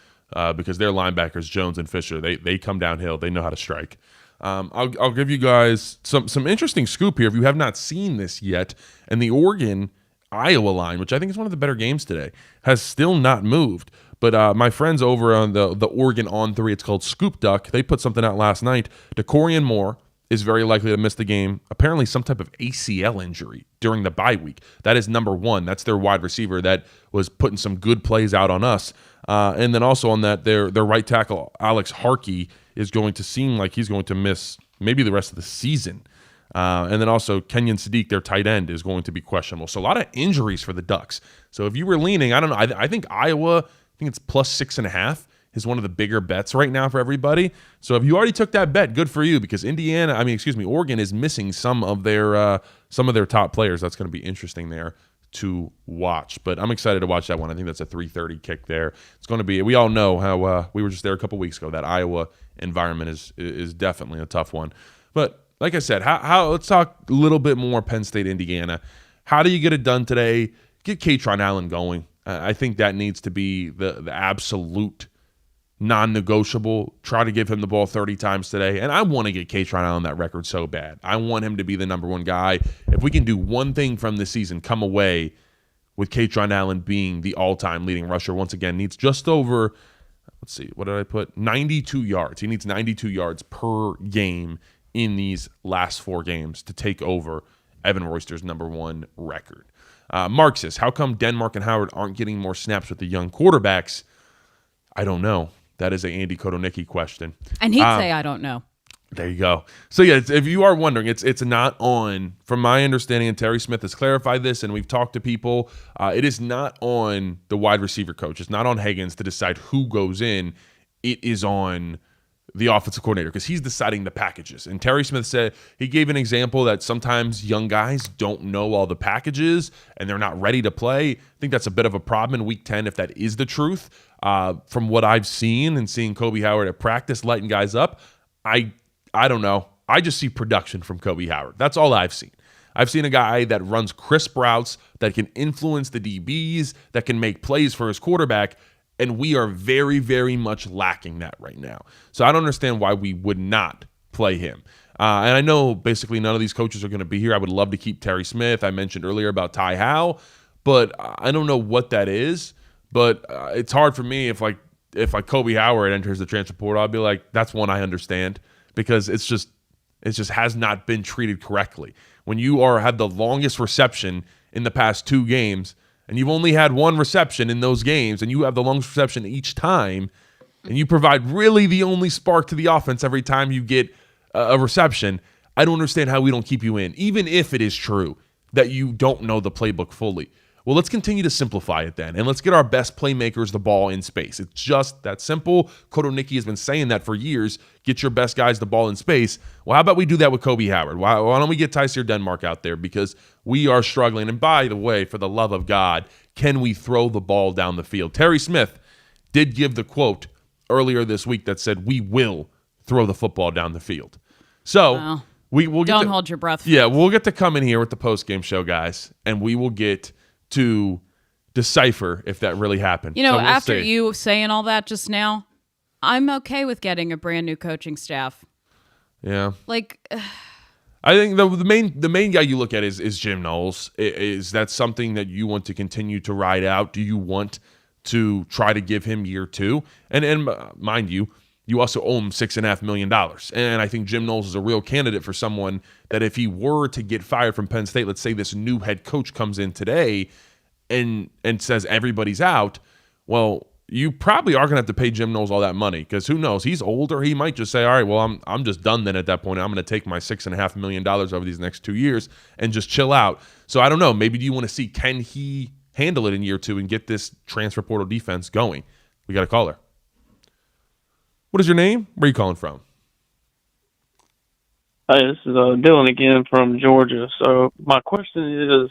Because their linebackers, Jones and Fisher, they come downhill. They know how to strike. I'll give you guys some interesting scoop here if you have not seen this yet. And the Oregon-Iowa line, which I think is one of the better games today, has still not moved. But my friends over on the Oregon On 3, it's called Scoop Duck, they put something out last night. DeCorian Moore is very likely to miss the game. Apparently some type of ACL injury during the bye week. That is number one. That's their wide receiver that was putting some good plays out on us. And then also on that, their right tackle, Alex Harkey, is going to seem like he's going to miss maybe the rest of the season. And then also Kenyon Sadiq, their tight end, is going to be questionable. So a lot of injuries for the Ducks. So if you were leaning, I don't know, I think Iowa, I think it's plus 6.5 is one of the bigger bets right now for everybody. So if you already took that bet, good for you because Oregon is missing some of their top players. That's going to be interesting there to watch. But I'm excited to watch that one. I think that's a 3:30 kick there. It's going to be, we all know how we were just there a couple weeks ago. That Iowa environment is definitely a tough one. But like I said, how let's talk a little bit more Penn State, Indiana. How do you get it done today? Get Katron Allen going. I think that needs to be the absolute non-negotiable. Try to give him the ball 30 times today. And I want to get Katron Allen that record so bad. I want him to be the number one guy. If we can do one thing from this season, come away with Katron Allen being the all-time leading rusher. Once again, needs just over, let's see, what did I put? 92 yards. He needs 92 yards per game in these last 4 games to take over Evan Royster's number one record. Mark says, how come Denmark and Howard aren't getting more snaps with the young quarterbacks? I don't know. That is a Andy Kotelnicki question. And he'd say, I don't know. There you go. So, yeah, if you are wondering, it's not on, from my understanding, and Terry Smith has clarified this, and we've talked to people, it is not on the wide receiver coach. It's not on Higgins to decide who goes in. It is on the offensive coordinator because he's deciding the packages. And Terry Smith said, he gave an example that sometimes young guys don't know all the packages and they're not ready to play. I think that's a bit of a problem in week 10 if that is the truth. From what I've seen and seeing Kobe Howard at practice lighting guys up, I don't know. I just see production from Kobe Howard. That's all I've seen. I've seen a guy that runs crisp routes, that can influence the DBs, that can make plays for his quarterback, and we are very, very much lacking that right now. So I don't understand why we would not play him. And I know basically none of these coaches are going to be here. I would love to keep Terry Smith. I mentioned earlier about Ty Howe, but I don't know what that is. But it's hard for me if Kobe Howard enters the transfer portal, I'll be like, that's one I understand, because it just has not been treated correctly. When you have the longest reception in the past 2 games, and you've only had 1 reception in those games, and you have the longest reception each time, and you provide really the only spark to the offense every time you get a reception, I don't understand how we don't keep you in, even if it is true that you don't know the playbook fully. Well, let's continue to simplify it then, and let's get our best playmakers the ball in space. It's just that simple. Kotelnicki has been saying that for years. Get your best guys the ball in space. Well, how about we do that with Kobe Howard? Why don't we get Tyseer Denmark out there? Because we are struggling. And by the way, for the love of God, can we throw the ball down the field? Terry Smith did give the quote earlier this week that said, we will throw the football down the field. So we'll don't hold your breath. Yeah, we'll get to come in here with the post-game show, guys, and we will get to decipher if that really happened. We'll after you saying all that just now, I'm okay with getting a brand new coaching staff. Yeah. I think the main guy you look at is Jim Knowles. Is that something that you want to continue to ride out? Do you want to try to give him year 2? And mind you, you also owe him $6.5 million. And I think Jim Knowles is a real candidate for someone that if he were to get fired from Penn State, let's say this new head coach comes in today and says everybody's out, well, you probably are going to have to pay Jim Knowles all that money, because who knows? He's older. He might just say, all right, well, I'm just done then at that point. I'm going to take my $6.5 million over these next 2 years and just chill out. So I don't know. Maybe do you want to see, can he handle it in year 2 and get this transfer portal defense going? We got a caller. What is your name? Where are you calling from? Hey, this is Dylan again from Georgia. So my question is,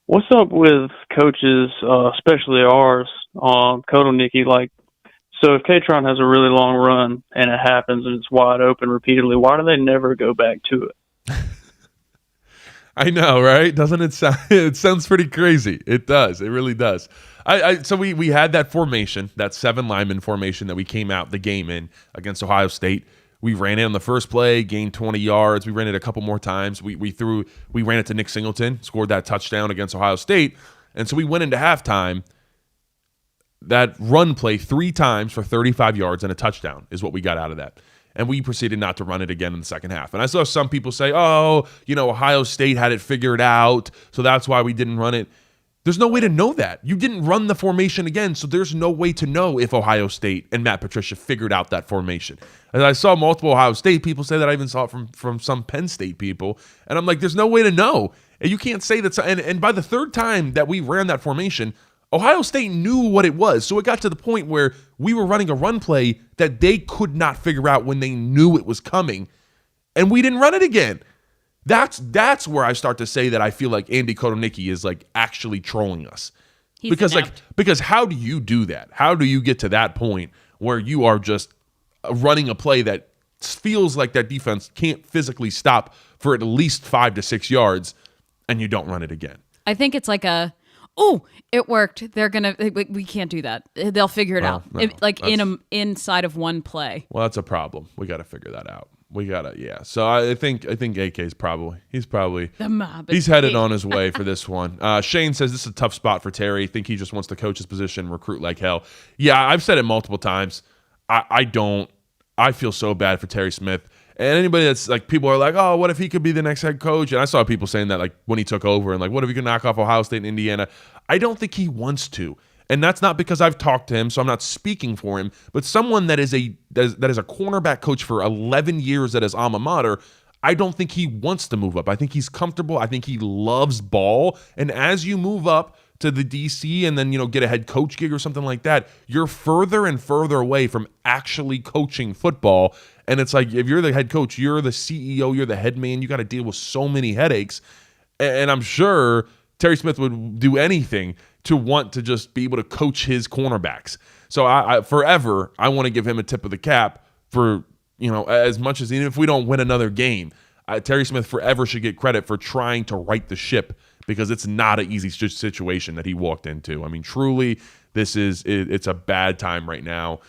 what's up with coaches, especially ours, Kotelnicki? So if K-Tron has a really long run and it happens and it's wide open repeatedly, why do they never go back to it? I know, right? Doesn't it sound? It sounds pretty crazy. It does. It really does. So we had that formation, that 7 lineman formation that we came out the game in against Ohio State. We ran it on the first play, gained 20 yards. We ran it a couple more times. We ran it to Nick Singleton, scored that touchdown against Ohio State. And so we went into halftime. That run play 3 times for 35 yards and a touchdown is what we got out of that. And we proceeded not to run it again in the second half. And I saw some people say, Ohio State had it figured out, so that's why we didn't run it. There's no way to know that. You didn't run the formation again, so there's no way to know if Ohio State and Matt Patricia figured out that formation. And I saw multiple Ohio State people say that. I even saw it from some Penn State people. And I'm like, there's no way to know. And you can't say that. And by the 3rd time that we ran that formation, Ohio State knew what it was. So it got to the point where we were running a run play that they could not figure out when they knew it was coming. And we didn't run it again. That's where I start to say that I feel like Andy Kotelnicki is actually trolling us. Because how do you do that? How do you get to that point where you are just running a play that feels like that defense can't physically stop for at least 5 to 6 yards and you don't run it again? I think it's it worked. We can't do that. They'll figure it out. Inside of one play. Well, that's a problem. We got to figure that out. So I think AK is he's the mob. He's headed on his way for this one. Shane says this is a tough spot for Terry. I think he just wants to coach his position, recruit like hell. Yeah, I've said it multiple times. I feel so bad for Terry Smith. And anybody that's people are like, oh, what if he could be the next head coach? And I saw people saying that when he took over and what if he could knock off Ohio State and Indiana? I don't think he wants to. And that's not because I've talked to him, so I'm not speaking for him, but someone that is a cornerback coach for 11 years at his alma mater, I don't think he wants to move up. I think he's comfortable. I think he loves ball. And as you move up to the DC and then, get a head coach gig or something like that, you're further and further away from actually coaching football. And it's if you're the head coach, you're the CEO, you're the head man, you got to deal with so many headaches. And I'm sure Terry Smith would do anything to want to just be able to coach his cornerbacks. So I forever, I want to give him a tip of the cap for, as much as even if we don't win another game, Terry Smith forever should get credit for trying to right the ship, because it's not an easy situation that he walked into. I mean, truly, it's a bad time right now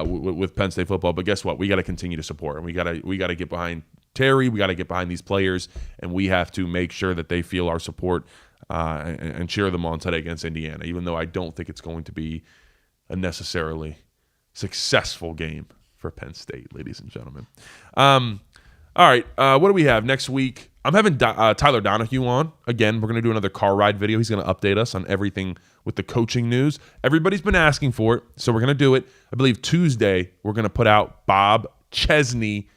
with Penn State football. But guess what? We got to continue to support, and we got to get behind Terry. We got to get behind these players, and we have to make sure that they feel our support and cheer them on today against Indiana. Even though I don't think it's going to be a necessarily successful game for Penn State, ladies and gentlemen. All right, what do we have next week? I'm having Tyler Donahue on. Again, we're going to do another car ride video. He's going to update us on everything with the coaching news. Everybody's been asking for it, so we're going to do it. I believe Tuesday we're going to put out Bob Chesney,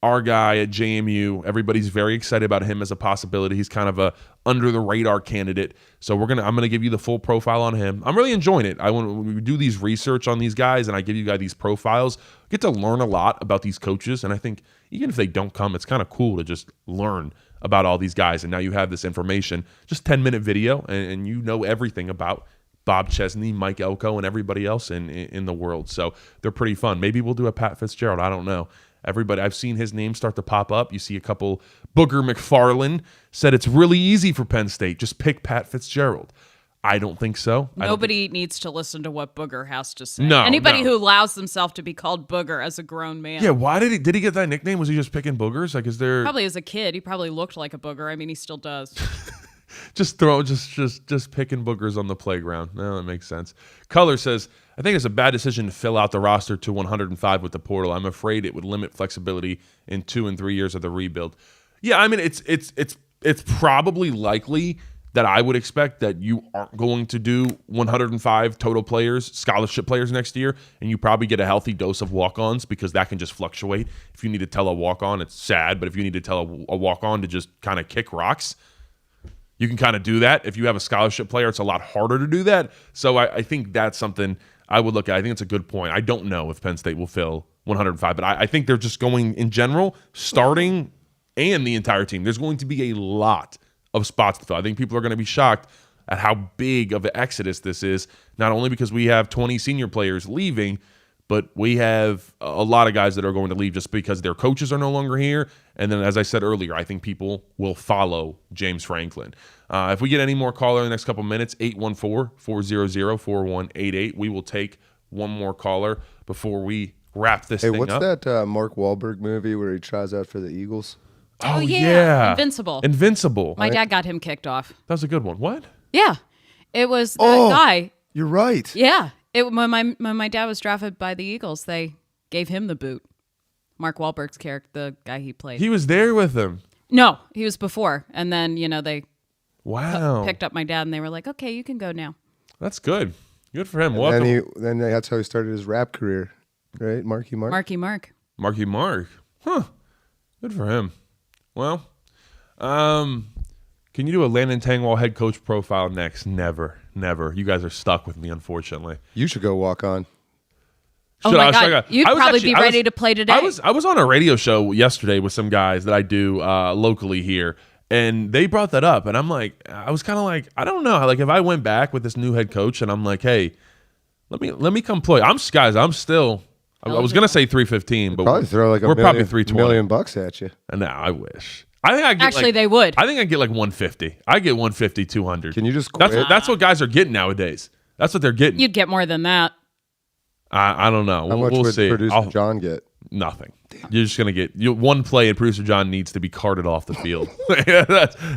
our guy at JMU. Everybody's very excited about him as a possibility. He's kind of a under-the-radar candidate. So I'm going to give you the full profile on him. I'm really enjoying it. When we do these research on these guys and I give you guys these profiles, I get to learn a lot about these coaches. And I think even if they don't come, it's kind of cool to just learn about all these guys. And now you have this information, just 10-minute video, and you know everything about Bob Chesney, Mike Elko, and everybody else in the world. So they're pretty fun. Maybe we'll do a Pat Fitzgerald. I don't know. Everybody, I've seen his name start to pop up. You see a couple. Booger McFarland said it's really easy for Penn State. Just pick Pat Fitzgerald. I don't think so. Nobody needs to listen to what Booger has to say. No, Anybody who allows themselves to be called Booger as a grown man. Yeah, why did he get that nickname? Was he just picking boogers? Like, is there probably as a kid? He probably looked like a booger. I mean, he still does. just picking boogers on the playground. No, that makes sense. Color says, I think it's a bad decision to fill out the roster to 105 with the portal. I'm afraid it would limit flexibility in 2 and 3 years of the rebuild. Yeah, I mean, it's probably likely that I would expect that you aren't going to do 105 total players, scholarship players next year, and you probably get a healthy dose of walk-ons, because that can just fluctuate. If you need to tell a walk-on, it's sad, but if you need to tell a walk-on to just kind of kick rocks, you can kind of do that. If you have a scholarship player, it's a lot harder to do that. So I think that's something I would look at. I think it's a good point. I don't know if Penn State will fill 105, but I think they're just going, in general, starting and the entire team, there's going to be a lot of spots to fill. I think people are going to be shocked at how big of an exodus this is, not only because we have 20 senior players leaving, but we have a lot of guys that are going to leave just because their coaches are no longer here. And then, as I said earlier, I think people will follow James Franklin. If we get any more caller in the next couple minutes, 814-400-4188. We will take one more caller before we wrap this thing up. Hey, what's that Mark Wahlberg movie where he tries out for the Eagles? Oh yeah. Invincible. My dad got him kicked off. That was a good one. What? Yeah. It was that guy. You're right. Yeah. When my dad was drafted by the Eagles, they gave him the boot. Mark Wahlberg's character, the guy he played. He was there with them. No, he was before. And then, they picked up my dad and they were like, okay, you can go now. That's good. Good for him. Then that's how he started his rap career, right? Marky Mark? Marky Mark. Huh. Good for him. Well, can you do a Landon Tangwall head coach profile next? Never. You guys are stuck with me, unfortunately. You should go walk on. Oh my God, you'd probably be ready to play today. I was on a radio show yesterday with some guys that I do locally here, and they brought that up, and I was kind of like, I don't know, like if I went back with this new head coach, and I'm like, hey, let me come play. I'm still. I was gonna say 315, but probably throw like probably $320 million at you. No, I wish. I think I get actually they would. I think I get like 150. I get 150, 200. Can you just quit? That's what guys are getting nowadays. That's what they're getting. You'd get more than that. I don't know. How much we'll would see. producer John get? Nothing. You're just gonna get one play, and producer John needs to be carted off the field.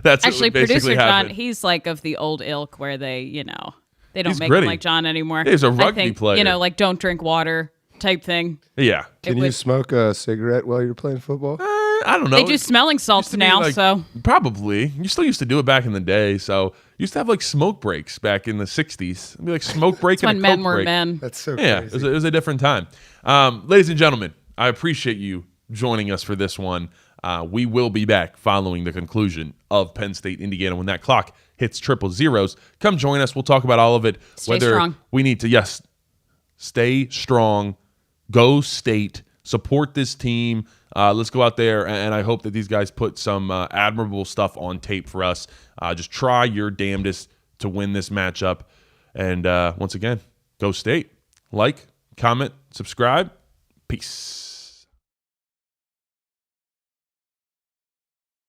that's actually producer happen. John. He's like of the old ilk where they don't He's make gritty. him like John anymore. He's a rugby player. Like don't drink water type thing. Yeah. Can you smoke a cigarette while you're playing football? I don't know. They do smelling salts now, so probably. You still used to do it back in the day. So you used to have like smoke breaks back in the 60s. It'd be like smoke break and when a men Coke were break. men. That's so yeah, crazy. it was a different time. Ladies and gentlemen, I appreciate you joining us for this one. We will be back following the conclusion of Penn State, Indiana, when that clock hits 000. Come join us. We'll talk about all of it. Stay strong. We need to, stay strong, go State, support this team. Let's go out there, and I hope that these guys put some admirable stuff on tape for us. Just try your damnedest to win this matchup. And once again, go State. Like, comment, subscribe. Peace.